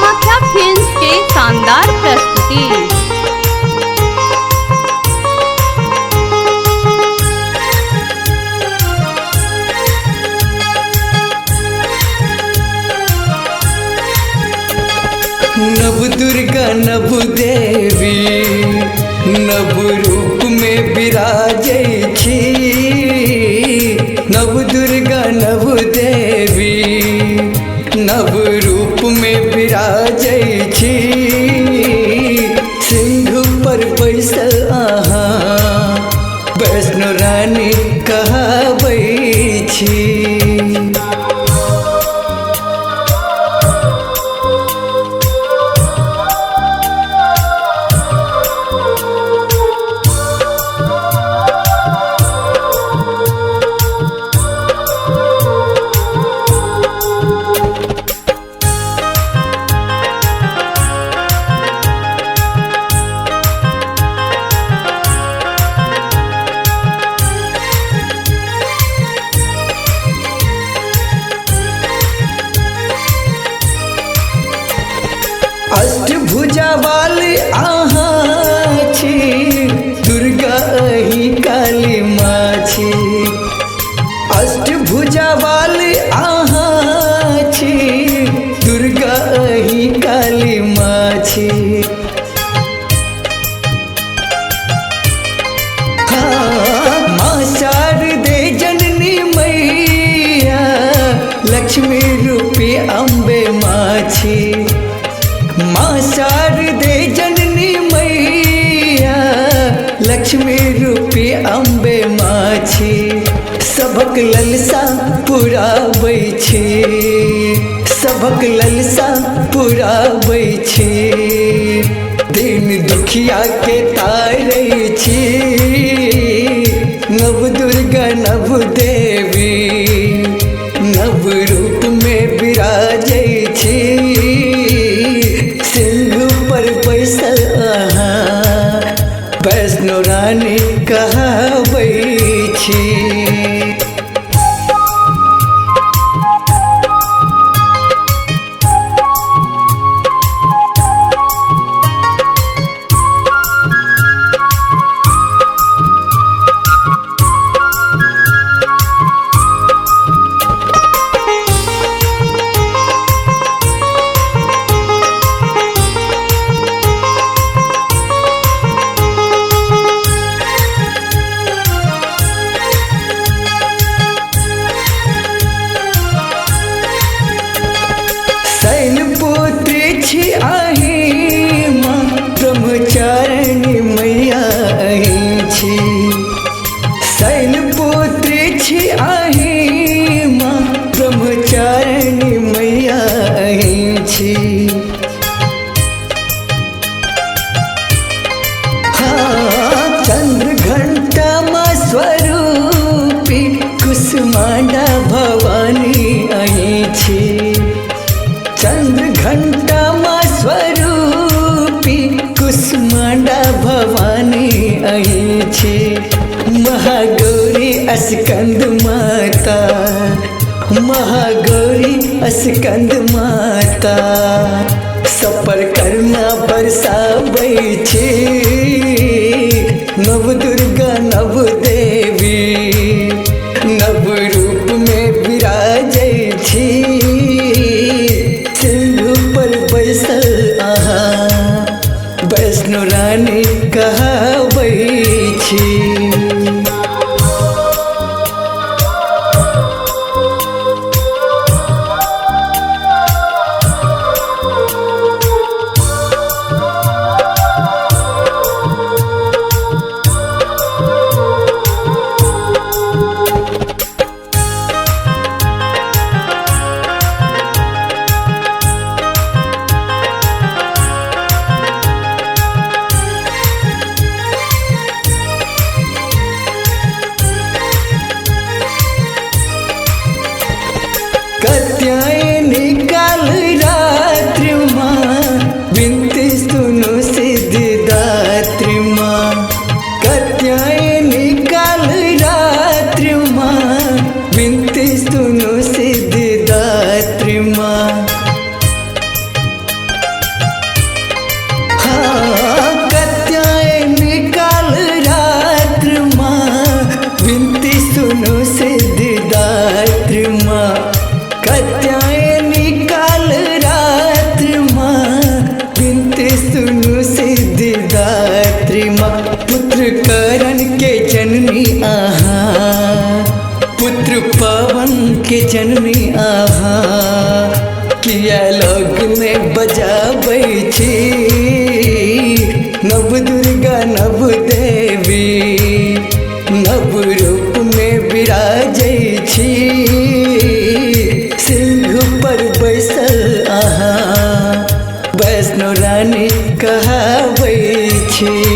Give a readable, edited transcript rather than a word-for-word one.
Kamakhya films के शानदार प्रस्तुति। नव दुर्गा नव देवी नव रूप में विराजै छी। नव दुर्गा नव देवी नव रूप में विराजै छी। सिंह पर बैसल अहाँ वैष्णो रानी कहबै छी। अष्टभुजा वाली अहाँ छी, दुर्गा अही काली माँ छी। अष्टभुजा वाली अहाँ छी, दुर्गा अही काली माँ छी। हाँ, माँ शारदे जननी मैया लक्ष्मी रूपी अम्बे माँ छी। माँ शारदे जननी मैया लक्ष्मी रूपी अम्बे माँ छी। सबक ललसा पुराबै छी, सबक ललसा पुराबै छी। दीन दुखिया के तारै छी, नव दुर्गा नव देवी नव रूप में विराजै छी। बैसल अहाँ वैष्णो रानी कहबै छी। शैलपुत्री छी अहीं माँ ब्रह्मचारिणी मैया अहीं छी। शैलपुत्री छी अहीं माँ ब्रह्मचारिणी मैया अहीं छी। हाँ, चंद्र घंटा माँ स्वरूपी कुसुमांडा भवानी अहीं छी। चंद्र घंटा माँ स्वरूपी कुसुमांडा भवानी अहीं छी। महागौरी अस्कंद माता, महागौरी अस्कंद माता सपर करुणा बरसाबै छी। नव दुर्गा नव देवी नव रूप में विराजै छी। बैसल अहाँ वैष्णो रानी कहबै छी। कात्यायनी काल रात्रि माँ विनती सुनो सिद्धिदात्री माँ। कात्यायनी काल रात्रि माँ विनती सुनो सिद्धिदात्री माँ। माँ कात्यायनी काल रात्रि माँ विनती सुनु सिद्धिदात्री माँ पुत्र करण के जननी आहा पुत्र पवन के जननी आहा किया लोग में बजाबै छी नव दुर्गा नव देवी नव रूप में विराजै छी सिंह पर बैसल आहा वैष्णो रानी कहाबै छी।